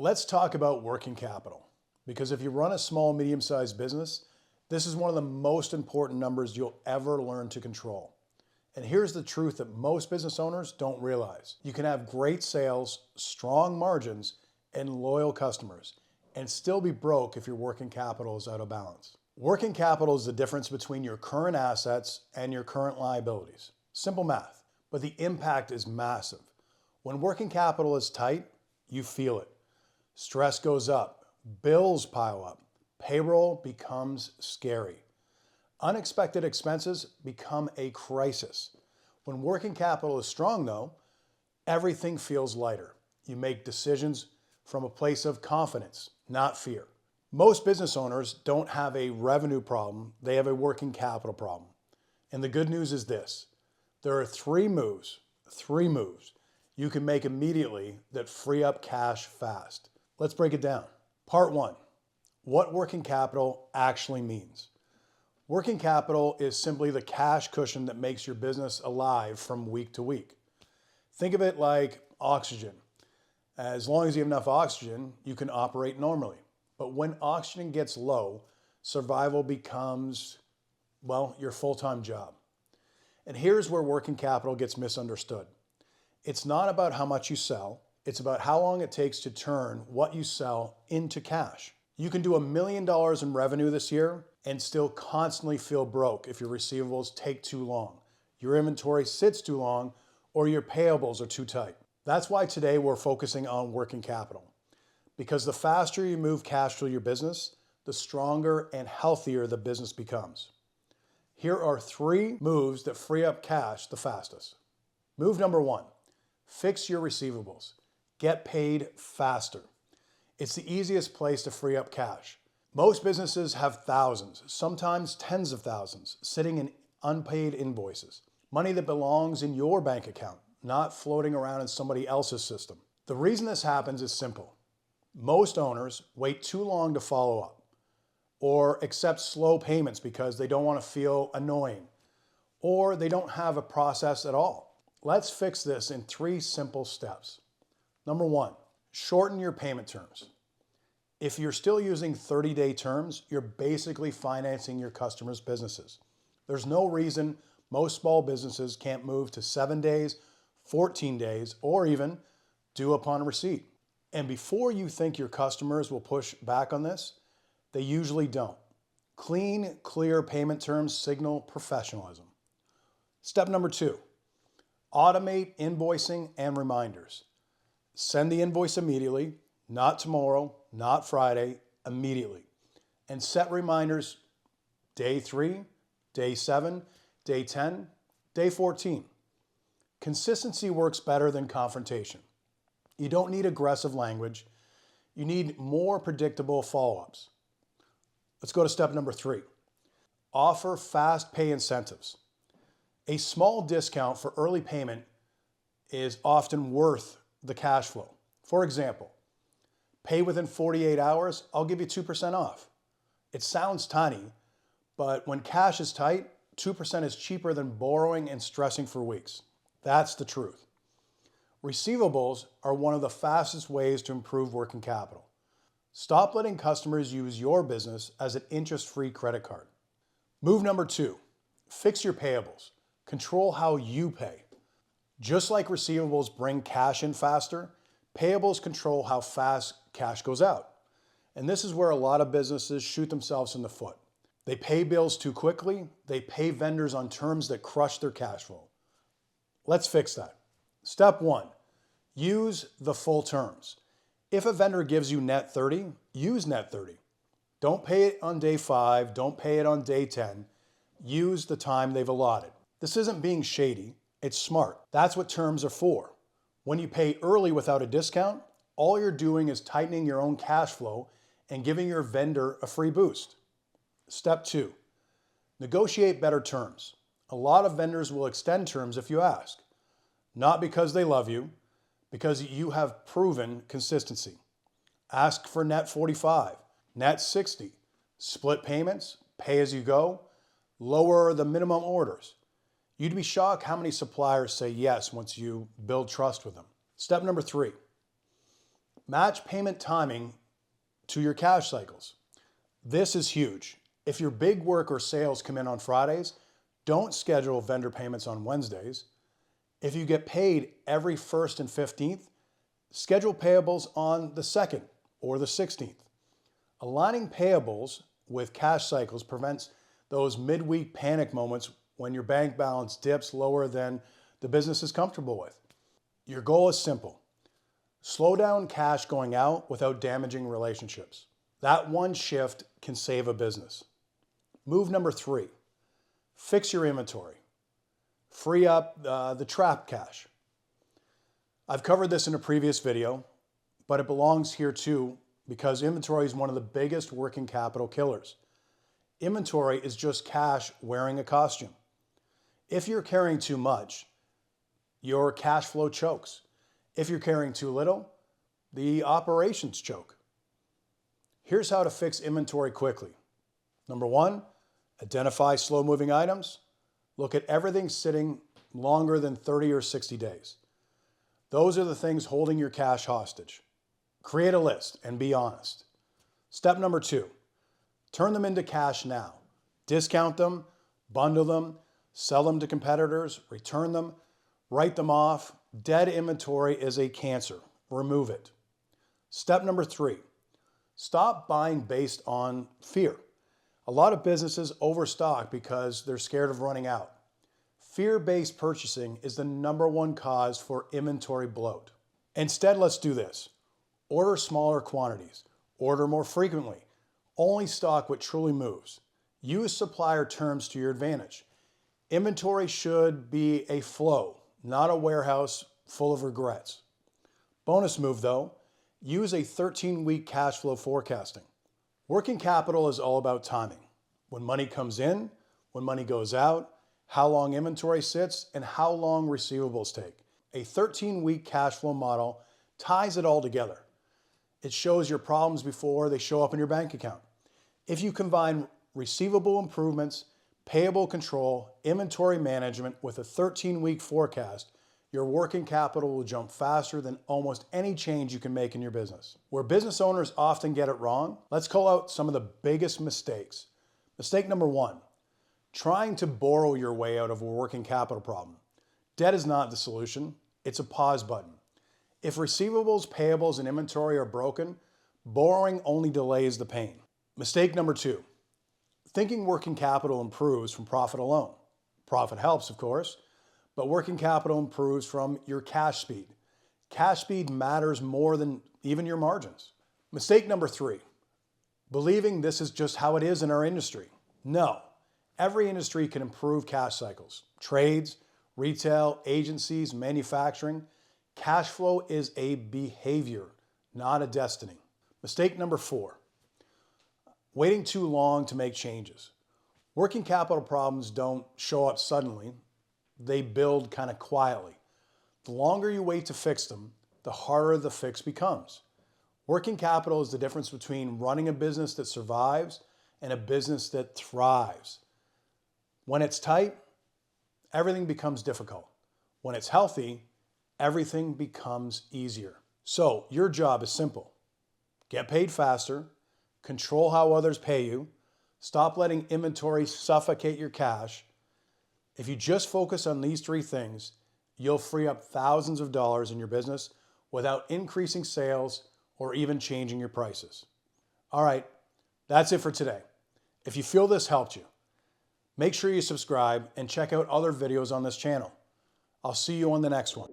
Let's talk about working capital, because if you run a small, medium-sized business, this is one of the most important numbers you'll ever learn to control. And here's the truth that most business owners don't realize. You can have great sales, strong margins, and loyal customers, and still be broke if your working capital is out of balance. Working capital is the difference between your current assets and your current liabilities. Simple math, but the impact is massive. When working capital is tight, you feel it. Stress goes up, bills pile up, payroll becomes scary. Unexpected expenses become a crisis. When working capital is strong though, everything feels lighter. You make decisions from a place of confidence, not fear. Most business owners don't have a revenue problem, they have a working capital problem. And the good news is this: there are three moves you can make immediately that free up cash fast. Let's break it down. Part one, what working capital actually means. Working capital is simply the cash cushion that makes your business alive from week to week. Think of it like oxygen. As long as you have enough oxygen, you can operate normally. But when oxygen gets low, survival becomes, well, your full-time job. And here's where working capital gets misunderstood. It's not about how much you sell, it's about how long it takes to turn what you sell into cash. You can do $1 million in revenue this year and still constantly feel broke if your receivables take too long, your inventory sits too long, or your payables are too tight. That's why today we're focusing on working capital. Because the faster you move cash through your business, the stronger and healthier the business becomes. Here are three moves that free up cash the fastest. Move number one, fix your receivables. Get paid faster. It's the easiest place to free up cash. Most businesses have thousands, sometimes tens of thousands, sitting in unpaid invoices. Money that belongs in your bank account, not floating around in somebody else's system. The reason this happens is simple. Most owners wait too long to follow up or accept slow payments because they don't want to feel annoying or they don't have a process at all. Let's fix this in three simple steps. Number one, shorten your payment terms. If you're still using 30-day terms, you're basically financing your customers' businesses. There's no reason most small businesses can't move to 7 days, 14 days, or even due upon receipt. And before you think your customers will push back on this, they usually don't. Clean, clear payment terms signal professionalism. Step number two, automate invoicing and reminders. Send the invoice immediately, not tomorrow, not Friday, immediately. And set reminders day 3, day 7, day 10, day 14. Consistency works better than confrontation. You don't need aggressive language. You need more predictable follow-ups. Let's go to step number 3. Offer fast pay incentives. A small discount for early payment is often worth the cash flow. For example, pay within 48 hours, I'll give you 2% off. It sounds tiny, but when cash is tight, 2% is cheaper than borrowing and stressing for weeks. That's the truth. Receivables are one of the fastest ways to improve working capital. Stop letting customers use your business as an interest-free credit card. Move number 2, fix your payables. Control how you pay. Just like receivables bring cash in faster, payables control how fast cash goes out. And this is where a lot of businesses shoot themselves in the foot. They pay bills too quickly, they pay vendors on terms that crush their cash flow. Let's fix that. Step 1, use the full terms. If a vendor gives you net 30, use net 30. Don't pay it on day 5, don't pay it on day 10. Use the time they've allotted. This isn't being shady, it's smart. That's what terms are for. When you pay early without a discount, all you're doing is tightening your own cash flow and giving your vendor a free boost. Step 2, negotiate better terms. A lot of vendors will extend terms if you ask. Not because they love you, because you have proven consistency. Ask for net 45, net 60, split payments, pay as you go, lower the minimum orders. You'd be shocked how many suppliers say yes once you build trust with them. Step number 3, Match payment timing to your cash cycles. This is huge. If your big work or sales come in on Fridays, don't schedule vendor payments on Wednesdays. If you get paid every 1st and 15th, schedule payables on the 2nd or the 16th. Aligning payables with cash cycles prevents those midweek panic moments when your bank balance dips lower than the business is comfortable with. Your goal is simple. Slow down cash going out without damaging relationships. That one shift can save a business. Move number 3, fix your inventory. Free up the trapped cash. I've covered this in a previous video, but it belongs here too because inventory is one of the biggest working capital killers. Inventory is just cash wearing a costume. If you're carrying too much, your cash flow chokes. If you're carrying too little, the operations choke. Here's how to fix inventory quickly. Number 1, identify slow-moving items. Look at everything sitting longer than 30 or 60 days. Those are the things holding your cash hostage. Create a list and be honest. Step number 2, turn them into cash now. Discount them, bundle them, sell them to competitors, return them, write them off. Dead inventory is a cancer. Remove it. Step number 3, stop buying based on fear. A lot of businesses overstock because they're scared of running out. Fear-based purchasing is the #1 cause for inventory bloat. Instead, let's do this. Order smaller quantities. Order more frequently. Only stock what truly moves. Use supplier terms to your advantage. Inventory should be a flow, not a warehouse full of regrets. Bonus move though, use a 13-week cash flow forecasting. Working capital is all about timing. When money comes in, when money goes out, how long inventory sits, and how long receivables take. A 13-week cash flow model ties it all together. It shows your problems before they show up in your bank account. If you combine receivable improvements, payable control, inventory management with a 13-week forecast, your working capital will jump faster than almost any change you can make in your business. Where business owners often get it wrong, let's call out some of the biggest mistakes. Mistake number 1, trying to borrow your way out of a working capital problem. Debt is not the solution, it's a pause button. If receivables, payables, and inventory are broken, borrowing only delays the pain. Mistake number 2, thinking working capital improves from profit alone. Profit helps, of course, but working capital improves from your cash speed. Cash speed matters more than even your margins. Mistake number 3, believing this is just how it is in our industry. No, every industry can improve cash cycles. Trades, retail, agencies, manufacturing. Cash flow is a behavior, not a destiny. Mistake number 4, waiting too long to make changes. Working capital problems don't show up suddenly. They build kind of quietly. The longer you wait to fix them, the harder the fix becomes. Working capital is the difference between running a business that survives and a business that thrives. When it's tight, everything becomes difficult. When it's healthy, everything becomes easier. So your job is simple. Get paid faster, control how others pay you, stop letting inventory suffocate your cash. If you just focus on these 3 things, you'll free up thousands of dollars in your business without increasing sales or even changing your prices. All right, that's it for today. If you feel this helped you, make sure you subscribe and check out other videos on this channel. I'll see you on the next one.